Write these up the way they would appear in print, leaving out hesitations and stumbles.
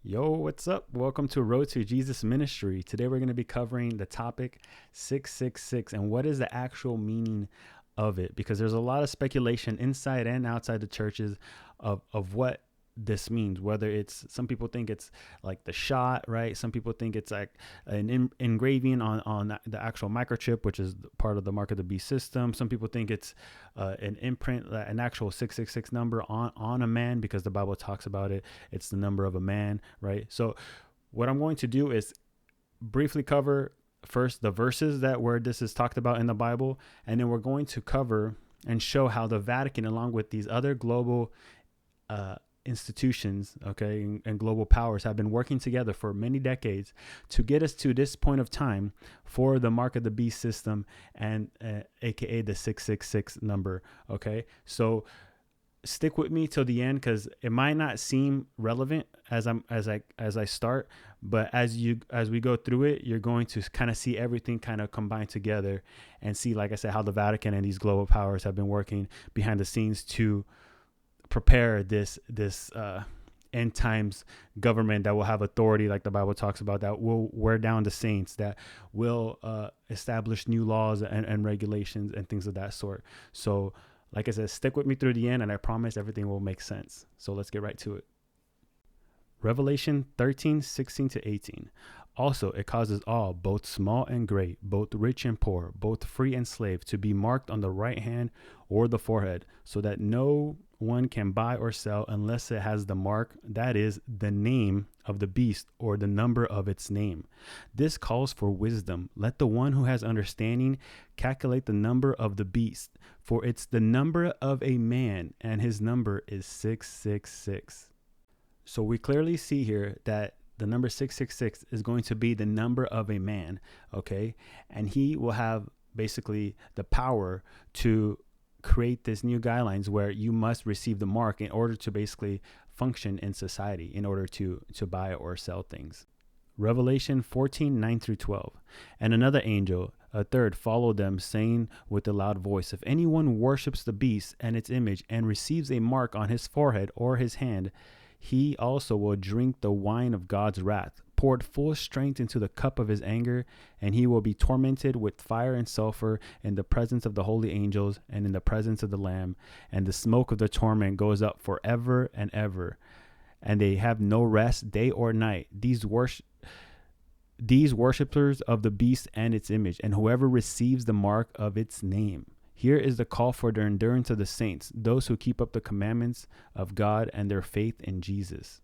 Yo, what's up? Welcome to Road to Jesus Ministry. Today we're going to be covering the topic 666 and what is the actual meaning of it, because there's a lot of speculation inside and outside the churches of what this means. Whether it's, some people think it's like the shot, right? Some people think it's like an engraving on the actual microchip, which is part of the mark of the beast system. Some people think it's an imprint, an actual 666 number on a man, because the Bible talks about it. It's the number of a man, right? So what I'm going to do is briefly cover first the verses that where this is talked about in the Bible, and then we're going to cover and show how the Vatican, along with these other global institutions, okay, and global powers, have been working together for many decades to get us to this point of time for the mark of the beast system, and aka the 666 number. Okay, so stick with me till the end, because it might not seem relevant as I start, but as we go through it, you're going to kind of see everything kind of combined together, and see, like I said, how the Vatican and these global powers have been working behind the scenes to prepare this end times government that will have authority, like the Bible talks about, that will wear down the saints, that will establish new laws and regulations and things of that sort. So like I said, stick with me through the end, and I promise everything will make sense. So let's get right to it. Revelation 13:16-18. Also, it causes all, both small and great, both rich and poor, both free and slave, to be marked on the right hand or the forehead, so that no one can buy or sell unless it has the mark, that is, the name of the beast or the number of its name. This calls for wisdom. Let the one who has understanding calculate the number of the beast, for it's the number of a man, and his number is 666. So we clearly see here that the number 666 is going to be the number of a man, okay? And he will have basically the power to create this new guidelines where you must receive the mark in order to basically function in society, in order to buy or sell things. Revelation 14:9-12. And another angel, a third, followed them, saying with a loud voice, if anyone worships the beast and its image and receives a mark on his forehead or his hand, he also will drink the wine of God's wrath, poured full strength into the cup of his anger, and he will be tormented with fire and sulfur in the presence of the holy angels and in the presence of the Lamb. And the smoke of the torment goes up forever and ever. And they have no rest day or night, these worshippers of the beast and its image, and whoever receives the mark of its name. Here is the call for the endurance of the saints, those who keep up the commandments of God and their faith in Jesus.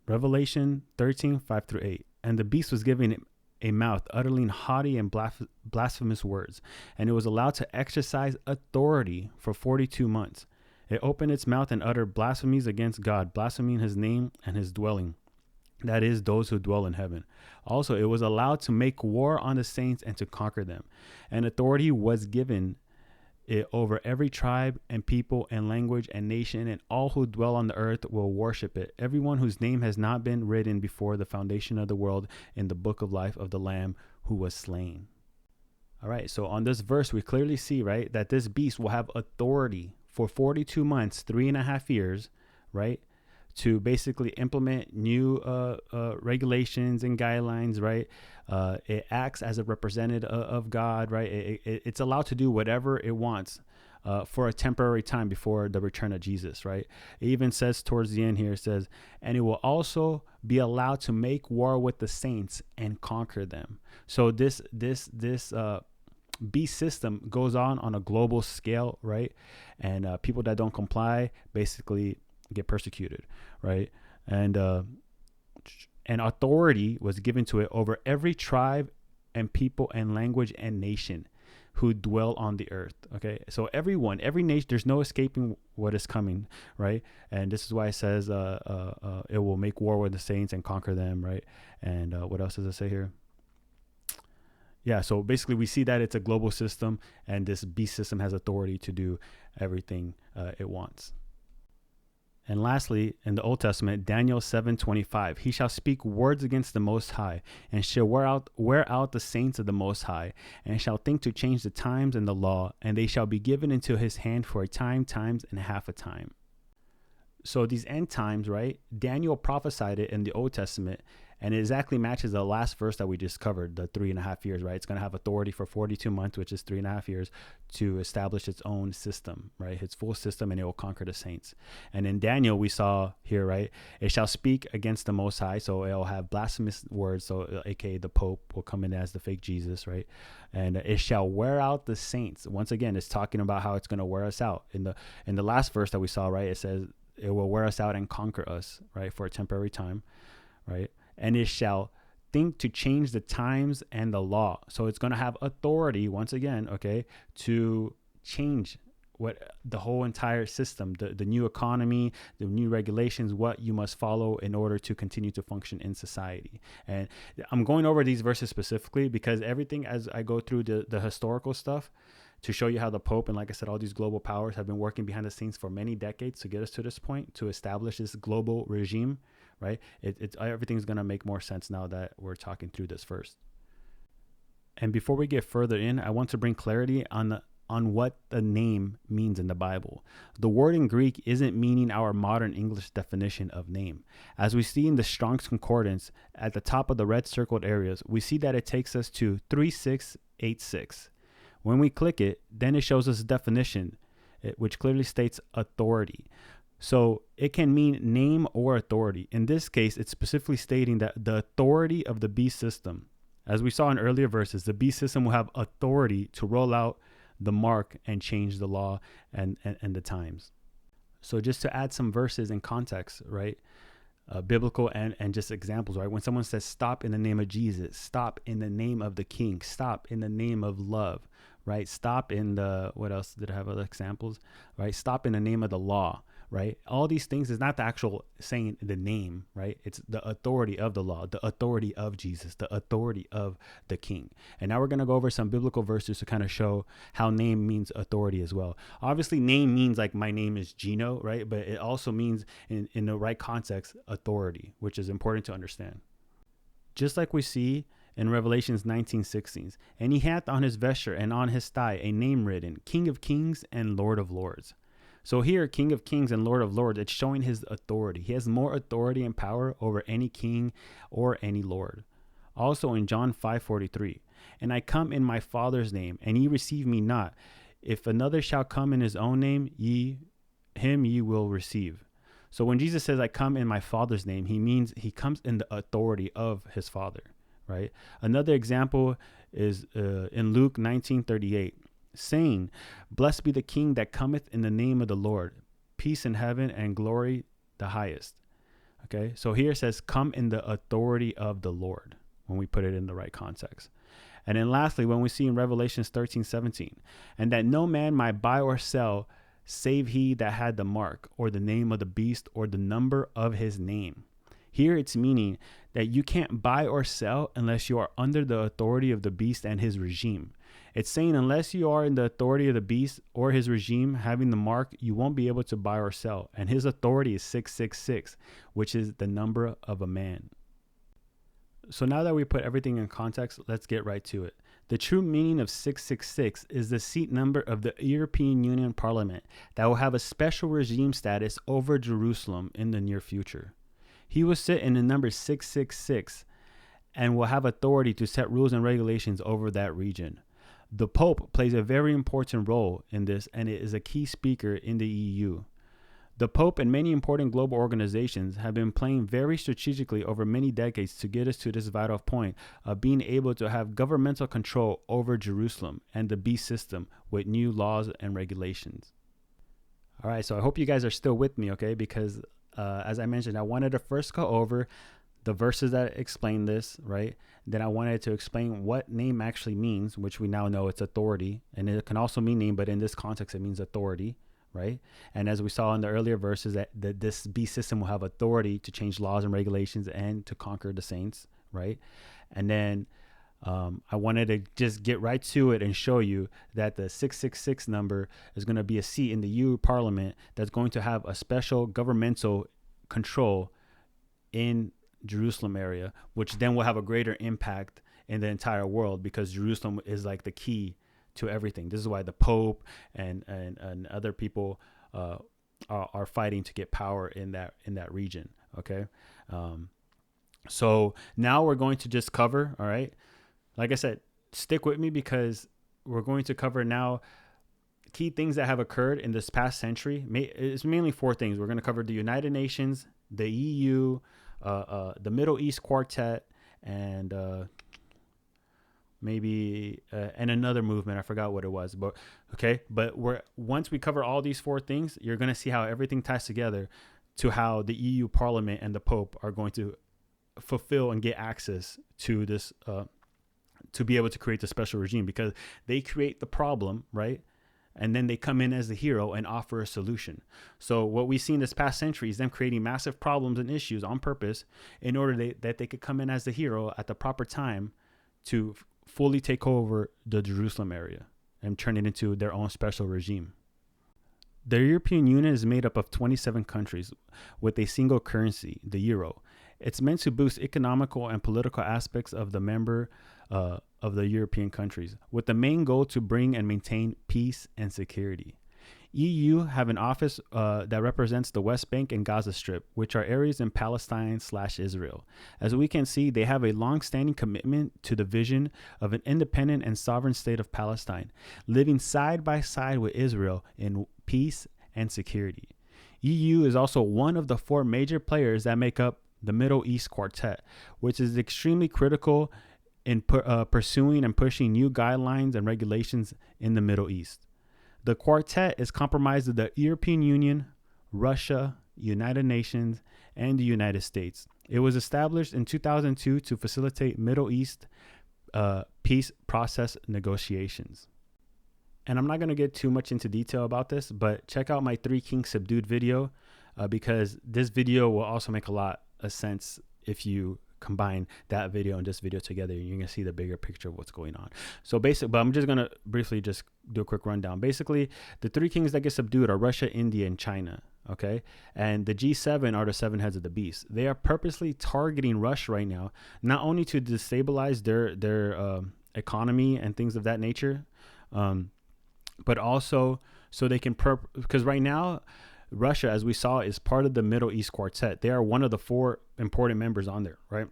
Revelation 13:5-8. And the beast was given a mouth, uttering haughty and blasphemous words, and it was allowed to exercise authority for 42 months. It opened its mouth and uttered blasphemies against God, blaspheming his name and his dwelling, that is, those who dwell in heaven. Also, it was allowed to make war on the saints and to conquer them. And authority was given it over every tribe and people and language and nation, and all who dwell on the earth will worship it. Everyone whose name has not been written before the foundation of the world in the book of life of the Lamb who was slain. All right, so on this verse, we clearly see, right, that this beast will have authority for 42 months, 3.5 years, right, to basically implement new regulations and guidelines, right? It acts as a representative of God, right? It's allowed to do whatever it wants for a temporary time before the return of Jesus, right? It even says towards the end here, it says, and it will also be allowed to make war with the saints and conquer them. So this beast system goes on a global scale, right? And people that don't comply basically get persecuted, right? And authority was given to it over every tribe and people and language and nation who dwell on the earth. Okay, so every nation, there's no escaping what is coming, right? And this is why it says it will make war with the saints and conquer them, right? And what else does it say here? Yeah, so basically we see that it's a global system, and this beast system has authority to do everything it wants. And lastly, in the Old Testament, Daniel 7:25, he shall speak words against the Most High, and shall wear out the saints of the Most High, and shall think to change the times and the law, and they shall be given into his hand for a time, times, and half a time. So these end times, right? Daniel prophesied it in the Old Testament, and it exactly matches the last verse that we just covered, the 3.5 years, right? It's going to have authority for 42 months, which is 3.5 years, to establish its own system, right? Its full system, and it will conquer the saints. And in Daniel, we saw here, right? It shall speak against the Most High, so it'll have blasphemous words, so aka the Pope will come in as the fake Jesus, right? And it shall wear out the saints. Once again, it's talking about how it's going to wear us out. In the last verse that we saw, right? It says it will wear us out and conquer us, right? For a temporary time, right? And it shall think to change the times and the law. So it's going to have authority once again, okay, to change what the whole entire system, the new economy, the new regulations, what you must follow in order to continue to function in society. And I'm going over these verses specifically because everything, as I go through the historical stuff, to show you how the Pope and, like I said, all these global powers have been working behind the scenes for many decades to get us to this point, to establish this global regime, right? Everything's going to make more sense now that we're talking through this first. And before we get further in, I want to bring clarity on what the name means in the Bible. The word in Greek isn't meaning our modern English definition of name. As we see in the Strong's Concordance at the top of the red circled areas, we see that it takes us to 3686. When we click it, then it shows us a definition, which clearly states authority. So it can mean name or authority. In this case, it's specifically stating that the authority of the beast system. As we saw in earlier verses, the beast system will have authority to roll out the mark and change the law and the times. So just to add some verses in context, right? Biblical and just examples, right? When someone says stop in the name of Jesus, stop in the name of the King, stop in the name of love, right? Stop in what else did I have other examples, right? Stop in the name of the law, right? All these things is not the actual saying the name, right? It's the authority of the law, the authority of Jesus, the authority of the King. And now we're going to go over some biblical verses to kind of show how name means authority as well. Obviously, name means like my name is Gino, right? But it also means in the right context, authority, which is important to understand. Just like we see in Revelations 19:16, and he hath on his vesture and on his thigh a name written, King of Kings and Lord of Lords. So here, King of Kings and Lord of Lords, it's showing his authority. He has more authority and power over any king or any lord. Also in John 5:43, and I come in my Father's name, and ye receive me not. If another shall come in his own name, him ye will receive. So when Jesus says, I come in my Father's name, he means he comes in the authority of his Father, right? Another example is in Luke 19:38. Saying, blessed be the King that cometh in the name of the Lord, peace in heaven and glory the highest. Okay, so here it says, come in the authority of the Lord, when we put it in the right context. And then lastly, when we see in Revelations 13:17, and that no man might buy or sell, save he that had the mark, or the name of the beast, or the number of his name. Here it's meaning that you can't buy or sell unless you are under the authority of the beast and his regime. It's saying unless you are in the authority of the beast or his regime having the mark, you won't be able to buy or sell. And his authority is 666, which is the number of a man. So now that we put everything in context, let's get right to it. The true meaning of 666 is the seat number of the European Union Parliament that will have a special regime status over Jerusalem in the near future. He will sit in the number 666 and will have authority to set rules and regulations over that region. The Pope plays a very important role in this, and it is a key speaker in the EU. The Pope and many important global organizations have been playing very strategically over many decades to get us to this vital point of being able to have governmental control over Jerusalem and the beast system with new laws and regulations. All right, so I hope you guys are still with me, okay? Because as I mentioned, I wanted to first go over the verses that explain this, right? Then I wanted to explain what name actually means, which we now know it's authority. And it can also mean name, but in this context, it means authority, right? And as we saw in the earlier verses, that this beast system will have authority to change laws and regulations and to conquer the saints, right? And then I wanted to just get right to it and show you that the 666 number is going to be a seat in the EU Parliament that's going to have a special governmental control in Jerusalem area, which then will have a greater impact in the entire world because Jerusalem is like the key to everything. This is why the Pope and other people are fighting to get power in that region. Okay. So now we're going to just cover, all right, like I said, stick with me because we're going to cover now key things that have occurred in this past century. It's mainly 4 things. We're going to cover the United Nations, the EU, the Middle East Quartet, and maybe and another movement. I forgot what it was, but okay. But once we cover all these 4 things, you're going to see how everything ties together to how the EU Parliament and the Pope are going to fulfill and get access to this to be able to create the special regime, because they create the problem, right? And then they come in as the hero and offer a solution. So what we've seen this past century is them creating massive problems and issues on purpose in order that they could come in as the hero at the proper time to fully take over the Jerusalem area and turn it into their own special regime. The European Union is made up of 27 countries with a single currency, the euro. It's meant to boost economical and political aspects of the member of the European countries, with the main goal to bring and maintain peace and security. EU have an office that represents the West Bank and Gaza Strip, which are areas in Palestine/Israel. As we can see, they have a long-standing commitment to the vision of an independent and sovereign state of Palestine, living side by side with Israel in peace and security. EU is also one of the 4 major players that make up the Middle East Quartet, which is extremely critical in pursuing and pushing new guidelines and regulations in the Middle East. The quartet is comprised of the European Union, Russia, United Nations, and the United States. It was established in 2002 to facilitate Middle East peace process negotiations. And I'm not going to get too much into detail about this, but check out my 3 Kings Subdued video because this video will also make a lot of sense if you combine that video and this video together. You're gonna see the bigger picture of what's going on. So but I'm just gonna briefly just do a quick rundown. Basically, the 3 kings that get subdued are Russia, India, and China. Okay, and the G7 are the 7 heads of the beast. They are purposely targeting Russia right now, not only to destabilize their economy and things of that nature, but also so they can because right now Russia, as we saw, is part of the Middle East Quartet. They are one of the 4 important members on there, right?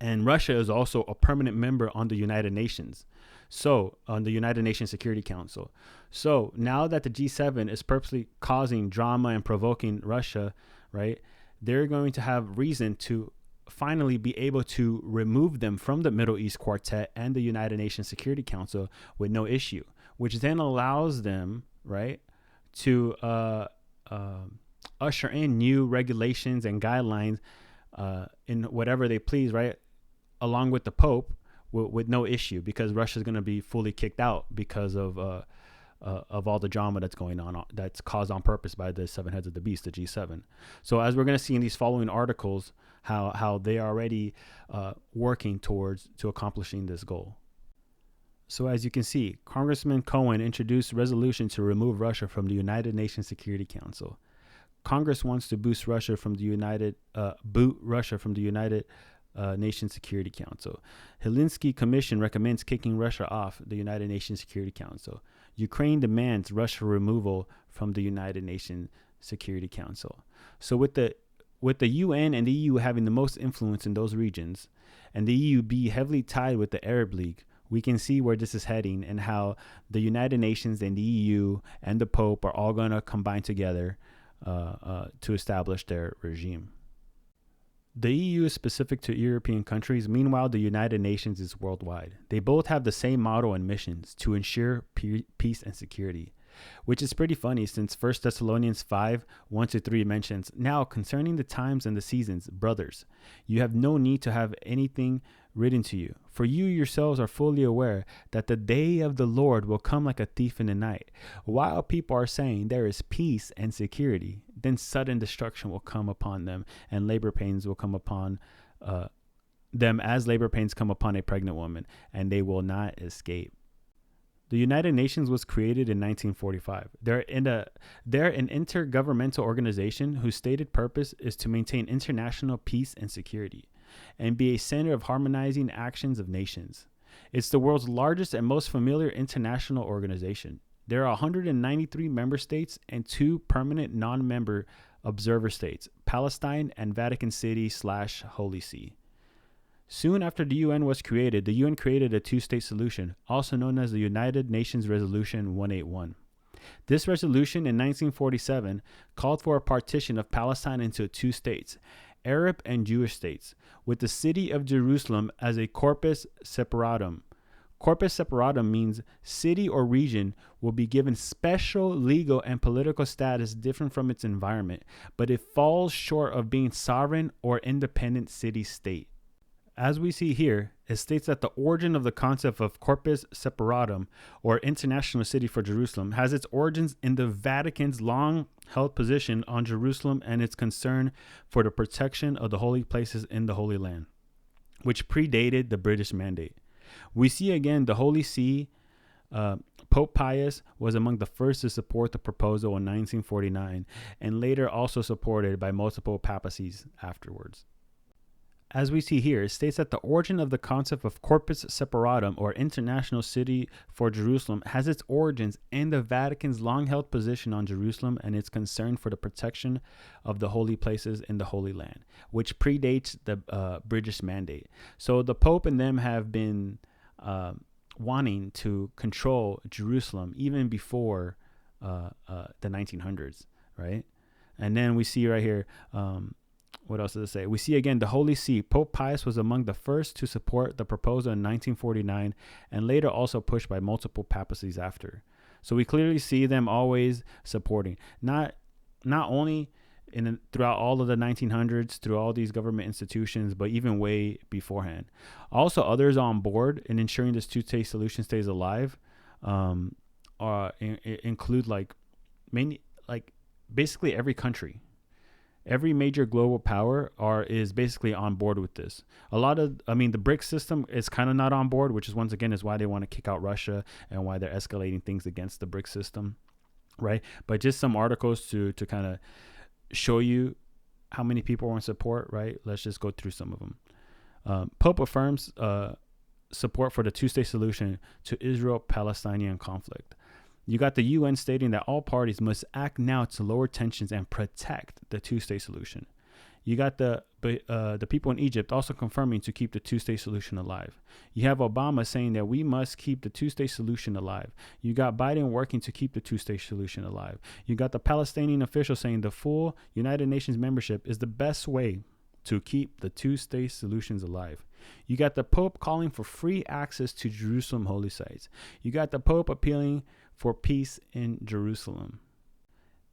And Russia is also a permanent member on the United Nations. So on the United Nations Security Council. So now that the G7 is purposely causing drama and provoking Russia, right? They're going to have reason to finally be able to remove them from the Middle East Quartet and the United Nations Security Council with no issue, which then allows them, right, to usher in new regulations and guidelines in whatever they please, right, along with the Pope with no issue, because Russia's going to be fully kicked out because of all the drama that's going on, that's caused on purpose by the 7 heads of the beast, the G7. So as we're going to see in these following articles, how they are already working to accomplishing this goal. So as you can see, Congressman Cohen introduced a resolution to remove Russia from the United Nations Security Council. Congress wants to boot Russia from the United Nations Security Council. Helsinki Commission recommends kicking Russia off the United Nations Security Council. Ukraine demands Russia removal from the United Nations Security Council. So with the UN and the EU having the most influence in those regions, and the EU be heavily tied with the Arab League, we can see where this is heading and how the United Nations and the EU and the Pope are all going to combine together to establish their regime. The EU is specific to European countries. Meanwhile, the United Nations is worldwide. They both have the same motto and missions to ensure peace and security, which is pretty funny since 1 Thessalonians 5:1-3 mentions, "Now concerning the times and the seasons, brothers, you have no need to have anything written to you, for you yourselves are fully aware that the day of the Lord will come like a thief in the night. While people are saying there is peace and security, then sudden destruction will come upon them, and labor pains will come upon them as labor pains come upon a pregnant woman, and they will not escape." The United Nations was created in 1945. They're an intergovernmental organization whose stated purpose is to maintain international peace and security and be a center of harmonizing actions of nations. It's the world's largest and most familiar international organization. There are 193 member states and 2 permanent non-member observer states, Palestine and Vatican City/Holy See. Soon after the UN was created, the UN created a two-state solution, also known as the United Nations Resolution 181. This resolution in 1947 called for a partition of Palestine into 2 states, Arab and Jewish states, with the city of Jerusalem as a corpus separatum. Corpus separatum means city or region will be given special legal and political status different from its environment, but it falls short of being sovereign or independent city-state. As we see here, it states that the origin of the concept of corpus separatum, or international city for Jerusalem, has its origins in the Vatican's long-held position on Jerusalem and its concern for the protection of the holy places in the Holy Land, which predated the British Mandate. We see again the Holy See. Pope Pius was among the first to support the proposal in 1949, and later also supported by multiple papacies afterwards. As we see here, it states that the origin of the concept of corpus separatum, or international city for Jerusalem, has its origins in the Vatican's long-held position on Jerusalem and its concern for the protection of the holy places in the Holy Land, which predates the British Mandate. So the Pope and them have been wanting to control Jerusalem even before the 1900s, right? And then we see right here, what else does it say? We see again the Holy See. Pope Pius was among the first to support the proposal in 1949 and later also pushed by multiple papacies after. So we clearly see them always supporting, not only throughout all of the 1900s, through all these government institutions, but even way beforehand. Also, others on board in ensuring this two-state solution stays alive include basically every country. Every major global power is basically on board with this. The BRICS system is kind of not on board, which is once again is why they want to kick out Russia and why they're escalating things against the BRICS system, right? But just some articles to kind of show you how many people are in support, right? Let's just go through some of them. Pope affirms support for the two-state solution to Israel-Palestinian conflict. You got the UN stating that all parties must act now to lower tensions and protect the two-state solution. You got the people in Egypt also confirming to keep the two-state solution alive. You have Obama saying that we must keep the two-state solution alive. You got Biden working to keep the two-state solution alive. You got the Palestinian official saying the full United Nations membership is the best way to keep the two-state solutions alive. You got the Pope calling for free access to Jerusalem holy sites. You got the Pope appealing for peace in Jerusalem.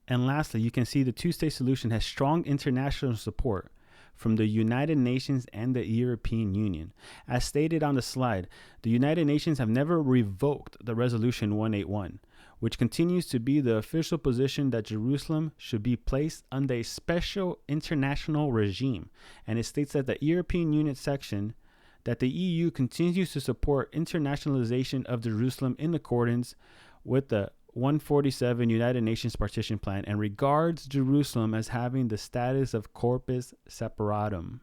And lastly, you can see the two-state solution has strong international support from the United Nations and the European Union. As stated on the slide, the United Nations have never revoked the Resolution 181, which continues to be the official position that Jerusalem should be placed under a special international regime. And it states that the European Union section that the EU continues to support internationalization of Jerusalem in accordance with the 147 United Nations Partition Plan and regards Jerusalem as having the status of corpus separatum.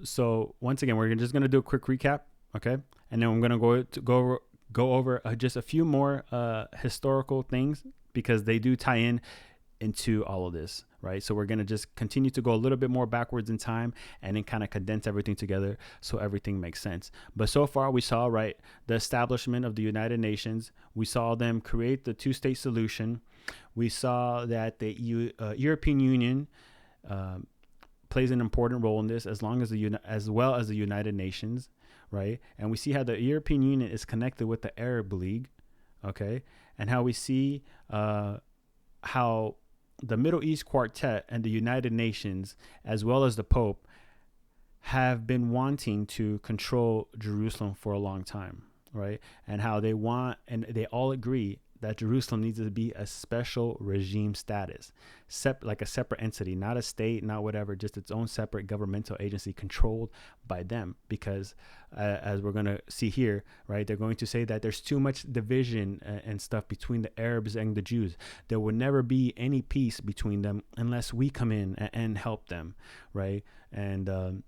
So once again, we're just going to do a quick recap, okay? And then I'm going to go over just a few more historical things because they do tie into all of this, right? So we're going to just continue to go a little bit more backwards in time and then kind of condense everything together so everything makes sense. But so far we saw, right, the establishment of the United Nations. We saw them create the two-state solution. We saw that the European Union plays an important role in this as well as the United Nations, right? And we see how the European Union is connected with the Arab League, okay? And how we see how the Middle East Quartet and the United Nations, as well as the Pope, have been wanting to control Jerusalem for a long time, right? And how they they all agree that Jerusalem needs to be a special regime status, like a separate entity, not a state, not whatever, just its own separate governmental agency controlled by them. Because as we're going to see here, right, they're going to say that there's too much division and stuff between the Arabs and the Jews. There will never be any peace between them unless we come in and help them, right? And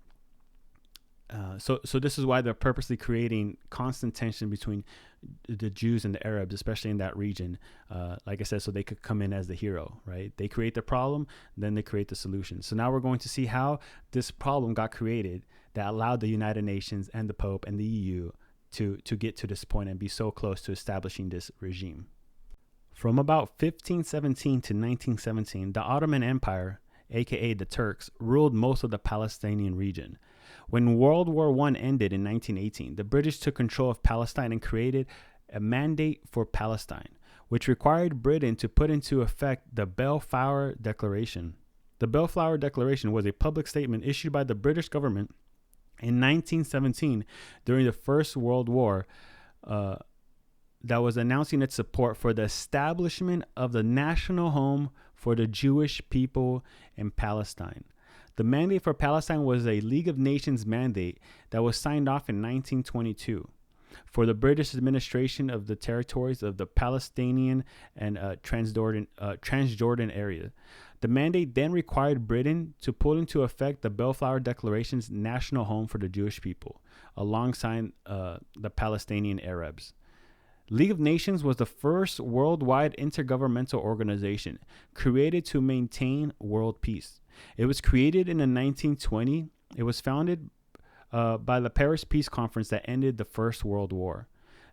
So this is why they're purposely creating constant tension between the Jews and the Arabs, especially in that region. Like I said, so they could come in as the hero, right? They create the problem, then they create the solution. So now we're going to see how this problem got created that allowed the United Nations and the Pope and the EU to get to this point and be so close to establishing this regime. From about 1517 to 1917, the Ottoman Empire, aka the Turks, ruled most of the Palestinian region. When World War I ended in 1918, the British took control of Palestine and created a Mandate for Palestine, which required Britain to put into effect the Balfour Declaration. The Balfour Declaration was a public statement issued by the British government in 1917 during the First World War that was announcing its support for the establishment of the national home for the Jewish people in Palestine. The Mandate for Palestine was a League of Nations mandate that was signed off in 1922 for the British administration of the territories of the Palestinian and Transjordan area. The mandate then required Britain to put into effect the Balfour Declaration's national home for the Jewish people, alongside the Palestinian Arabs. League of Nations was the first worldwide intergovernmental organization created to maintain world peace. It was created in 1920. It was founded by the Paris Peace Conference that ended the First World War.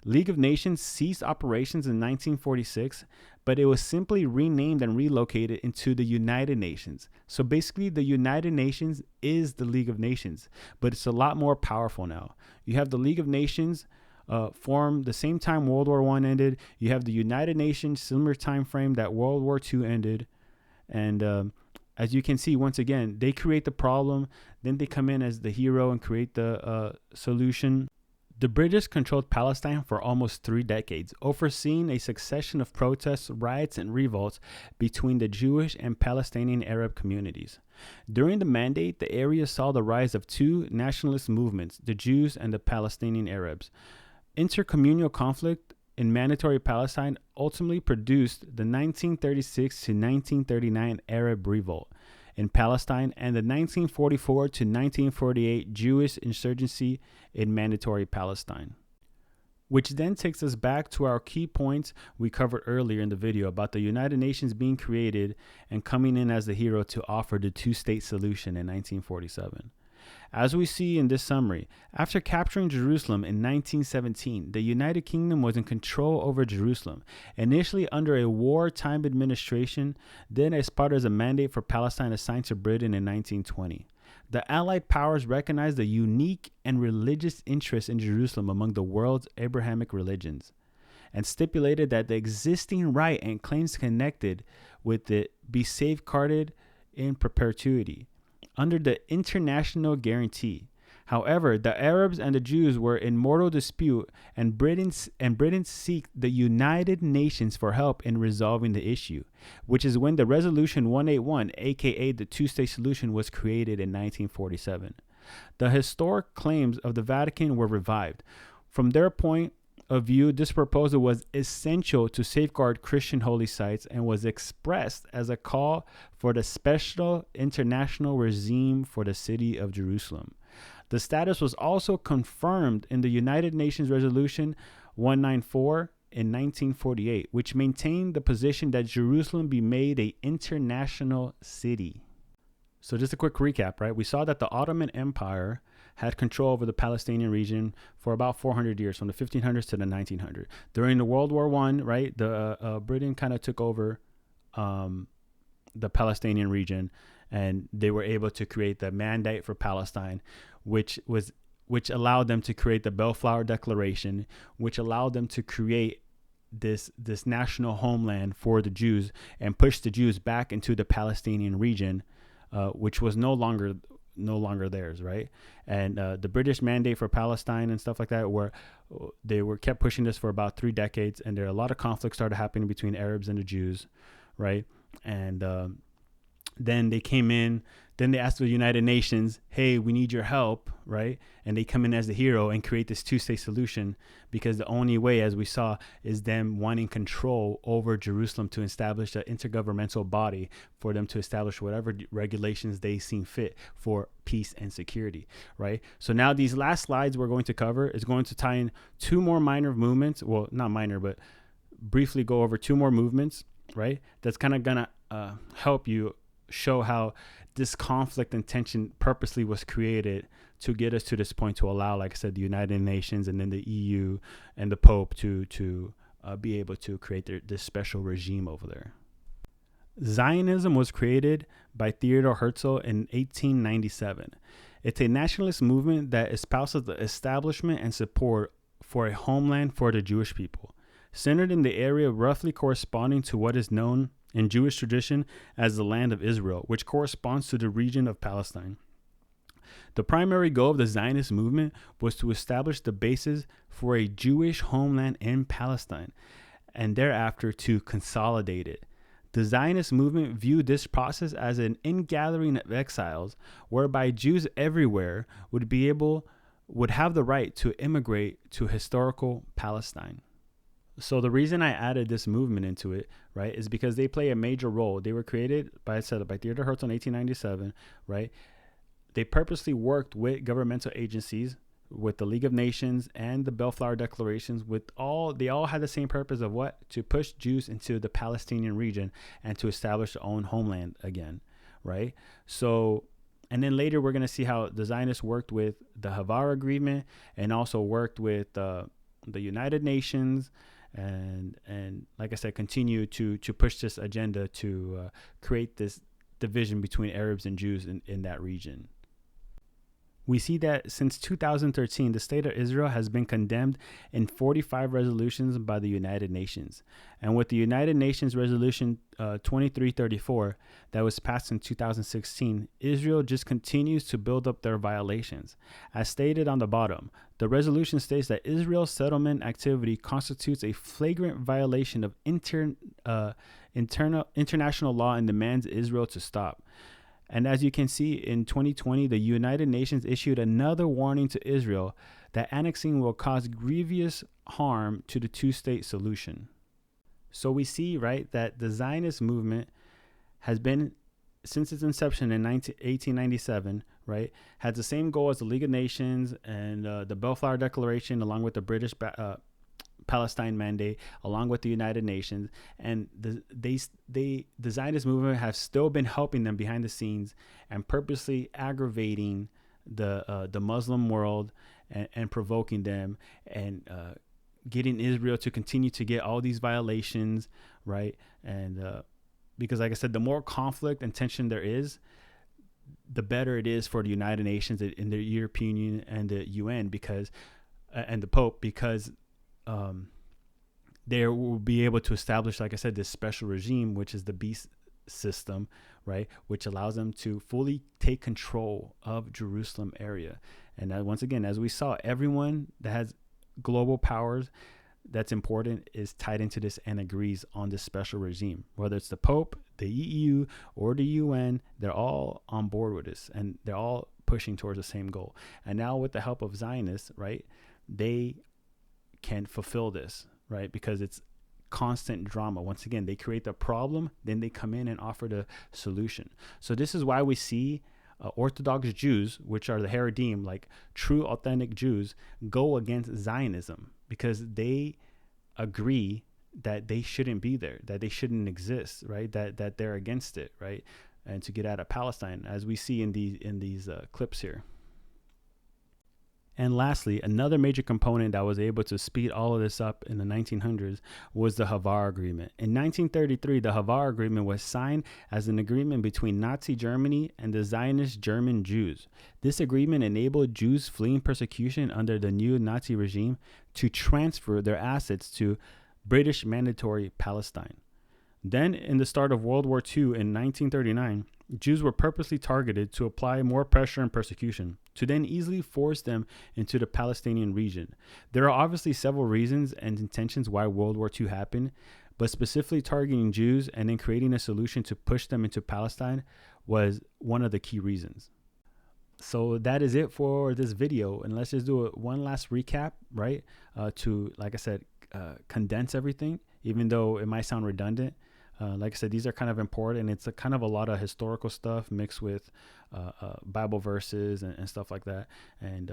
League of Nations ceased operations in 1946, but it was simply renamed and relocated into the United Nations. So basically, the United Nations is the League of Nations, but it's a lot more powerful now. You have the League of Nations formed the same time World War I ended. You have the United Nations, similar time frame that World War II ended. And as you can see, once again, they create the problem, then they come in as the hero and create the solution. The British controlled Palestine for almost 3 decades, overseeing a succession of protests, riots, and revolts between the Jewish and Palestinian Arab communities. During the Mandate, the area saw the rise of 2 nationalist movements, the Jews and the Palestinian Arabs. Intercommunal conflict in Mandatory Palestine ultimately produced the 1936 to 1939 Arab Revolt in Palestine and the 1944 to 1948 Jewish insurgency in Mandatory Palestine. Which then takes us back to our key points we covered earlier in the video about the United Nations being created and coming in as the hero to offer the 2-state solution in 1947. As we see in this summary, after capturing Jerusalem in 1917, the United Kingdom was in control over Jerusalem, initially under a wartime administration, then as part of a Mandate for Palestine assigned to Britain in 1920. The Allied powers recognized the unique and religious interest in Jerusalem among the world's Abrahamic religions, and stipulated that the existing right and claims connected with it be safeguarded in perpetuity under the international guarantee. However, the Arabs and the Jews were in mortal dispute, and Britain sought the United Nations for help in resolving the issue, which is when the Resolution 181, aka the 2-state solution, was created in 1947. The historic claims of the Vatican were revived. From their point of view, this proposal was essential to safeguard Christian holy sites and was expressed as a call for the special international regime for the city of Jerusalem. The status was also confirmed in the United Nations Resolution 194 in 1948, which maintained the position that Jerusalem be made an international city. So just a quick recap, right? We saw that the Ottoman Empire had control over the Palestinian region for about 400 years, from the 1500s to the 1900s. During the World War I, right, the Britain kind of took over the Palestinian region, and they were able to create the Mandate for Palestine, which allowed them to create the Balfour Declaration, which allowed them to create this national homeland for the Jews and push the Jews back into the Palestinian region, which was no longer theirs, right? And the British Mandate for Palestine and stuff like that, where they kept pushing this for about 3 decades, and there a lot of conflicts started happening between Arabs and the Jews, right? And then they came in Then they ask the United Nations, hey, we need your help, right? And they come in as the hero and create this two-state solution, because the only way, as we saw, is them wanting control over Jerusalem to establish an intergovernmental body for them to establish whatever regulations they seem fit for peace and security, right? So now these last slides we're going to cover is going to tie in two more minor movements. Well, not minor, but briefly go over two more movements, right? That's kind of going to help you show how this conflict and tension purposely was created to get us to this point, to allow, like I said, the United Nations and then the EU and the Pope to be able to create this special regime over there. Zionism was created by Theodor Herzl in 1897. It's a nationalist movement that espouses the establishment and support for a homeland for the Jewish people, centered in the area roughly corresponding to what is known in Jewish tradition as the land of Israel, which corresponds to the region of Palestine. The primary goal of the Zionist movement was to establish the basis for a Jewish homeland in Palestine, and thereafter to consolidate it. The Zionist movement viewed this process as an ingathering of exiles, whereby Jews everywhere would have the right to immigrate to historical Palestine. So the reason I added this movement into it, right, is because they play a major role. They were created by Theodor Herzl in 1897, right? They purposely worked with governmental agencies, with the League of Nations and the Bellflower Declarations, they all had the same purpose of what? To push Jews into the Palestinian region and to establish their own homeland again, right? So, and then later we're going to see how the Zionists worked with the Havar Agreement and also worked with the United Nations, and like I said, continue to push this agenda to create this division between Arabs and Jews in that region. We see that since 2013, the state of Israel has been condemned in 45 resolutions by the United Nations. And with the United Nations Resolution 2334 that was passed in 2016, Israel just continues to build up their violations. As stated on the bottom, the resolution states that Israel's settlement activity constitutes a flagrant violation of international law and demands Israel to stop. And as you can see, in 2020, the United Nations issued another warning to Israel that annexing will cause grievous harm to the two-state solution. So we see, right, that the Zionist movement has been, since its inception in 1897, right, has the same goal as the League of Nations and the Bellflower Declaration, along with the British Palestine Mandate, along with the United Nations, and the Zionist movement have still been helping them behind the scenes and purposely aggravating the Muslim world and provoking them and getting Israel to continue to get all these violations, right? And because, like I said, the more conflict and tension there is, the better it is for the United Nations and the European Union and the UN because and the Pope, because they will be able to establish, like I said, this special regime, which is the beast system, right, which allows them to fully take control of Jerusalem area. And once again, as we saw, everyone that has global powers that's important is tied into this and agrees on this special regime. Whether it's the Pope, the EU, or the UN, they're all on board with this, and they're all pushing towards the same goal. And now with the help of Zionists, right, they can fulfill this, right? Because it's constant drama. Once again, they create the problem, then they come in and offer the solution. So this is why we see Orthodox Jews, which are the Haredim, like true authentic Jews, go against Zionism because they agree that they shouldn't be there, that they shouldn't exist, right? That they're against it, right? And to get out of Palestine, as we see in these clips here. And lastly, another major component that was able to speed all of this up in the 1900s was the Havar Agreement. In 1933, the Havar Agreement was signed as an agreement between Nazi Germany and the Zionist German Jews. This agreement enabled Jews fleeing persecution under the new Nazi regime to transfer their assets to British Mandatory Palestine. Then, in the start of World War II in 1939, Jews were purposely targeted to apply more pressure and persecution, to then easily force them into the Palestinian region. There are obviously several reasons and intentions why World War II happened, but specifically targeting Jews and then creating a solution to push them into Palestine was one of the key reasons. So that is it for this video, and let's just do one last recap, right? To, like I said, condense everything, even though it might sound redundant. Like I said, these are kind of important. It's kind of a lot of historical stuff mixed with Bible verses and stuff like that. And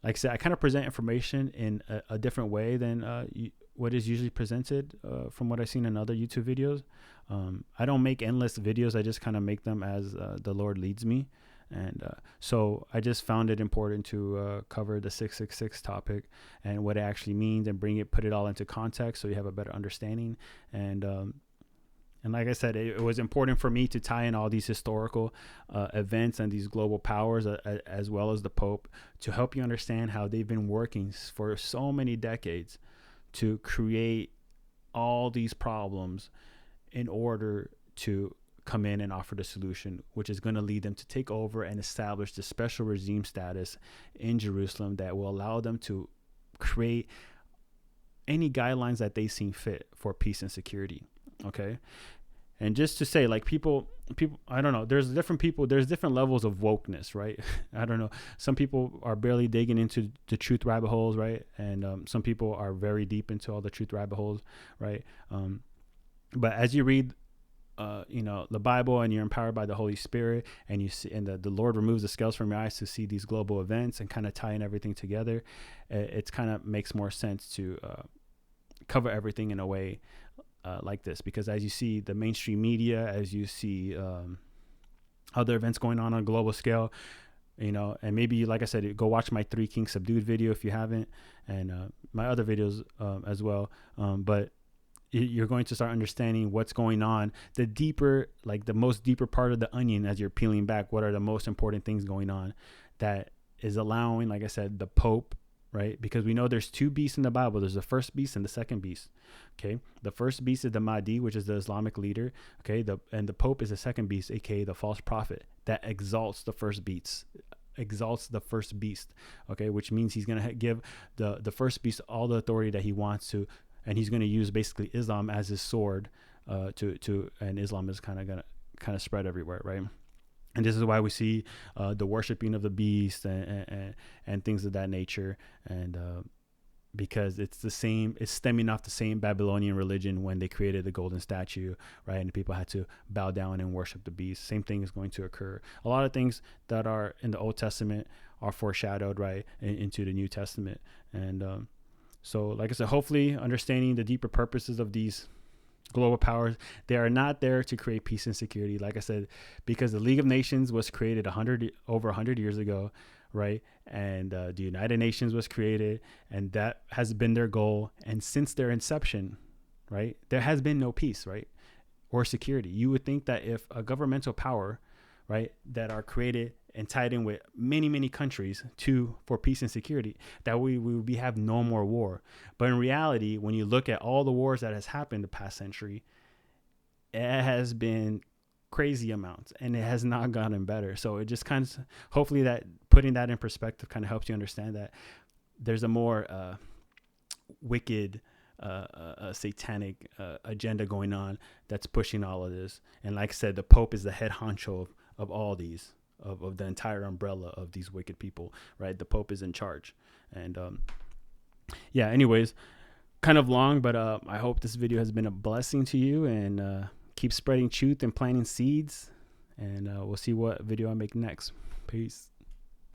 like I said, I kind of present information in a different way than what is usually presented from what I've seen in other YouTube videos. I don't make endless videos. I just kind of make them as the Lord leads me. And so I just found it important to cover the 666 topic and what it actually means, and put it all into context so you have a better understanding. And like I said, it was important for me to tie in all these historical events and these global powers, as well as the Pope, to help you understand how they've been working for so many decades to create all these problems in order to come in and offer the solution, which is going to lead them to take over and establish the special regime status in Jerusalem that will allow them to create any guidelines that they seem fit for peace and security. Okay. And just to say, like, people, I don't know, there's different levels of wokeness, right? I don't know. Some people are barely digging into the truth rabbit holes, right? And some people are very deep into all the truth rabbit holes, right? But as you read the Bible, and you're empowered by the Holy Spirit, and you see, and the Lord removes the scales from your eyes to see these global events and kind of tying everything together, it's kind of makes more sense to cover everything in a way like this, because as you see the mainstream media, as you see other events going on a global scale, and maybe, like I said, go watch my 3 Kings Subdued video if you haven't, and my other videos as well. But you're going to start understanding what's going on, the most deeper part of the onion, as you're peeling back. What are the most important things going on that is allowing, like I said, the Pope, right? Because we know there's 2 beasts in the Bible. There's the first beast and the second beast. Okay. The first beast is the Mahdi, which is the Islamic leader. Okay. And the Pope is the second beast, aka the false prophet, that exalts the first beast. Okay. Which means he's going to give the first beast all the authority that he wants to. And he's going to use basically Islam as his sword and Islam is kind of spread everywhere, right? And this is why we see the worshiping of the beast and things of that nature. And because it's stemming off the same Babylonian religion when they created the golden statue, right? And people had to bow down and worship the beast. Same thing is going to occur. A lot of things that are in the Old Testament are foreshadowed, right, into the New Testament. And so, like I said, hopefully understanding the deeper purposes of these global powers, they are not there to create peace and security. Like I said, because the League of Nations was created over 100 years ago, right? And the United Nations was created, and that has been their goal. And since their inception, right, there has been no peace, right, or security. You would think that if a governmental power, right, that are created and tied in with many, many countries for peace and security, that we have no more war. But in reality, when you look at all the wars that has happened the past century, it has been crazy amounts, and it has not gotten better. So it just kind of, hopefully that putting that in perspective kind of helps you understand that there's a more wicked, satanic agenda going on that's pushing all of this. And like I said, the Pope is the head honcho of all these, of the entire umbrella of these wicked people, right? The Pope is in charge. And anyways, kind of long, but I hope this video has been a blessing to you, and keep spreading truth and planting seeds, and we'll see what video I make next. Peace.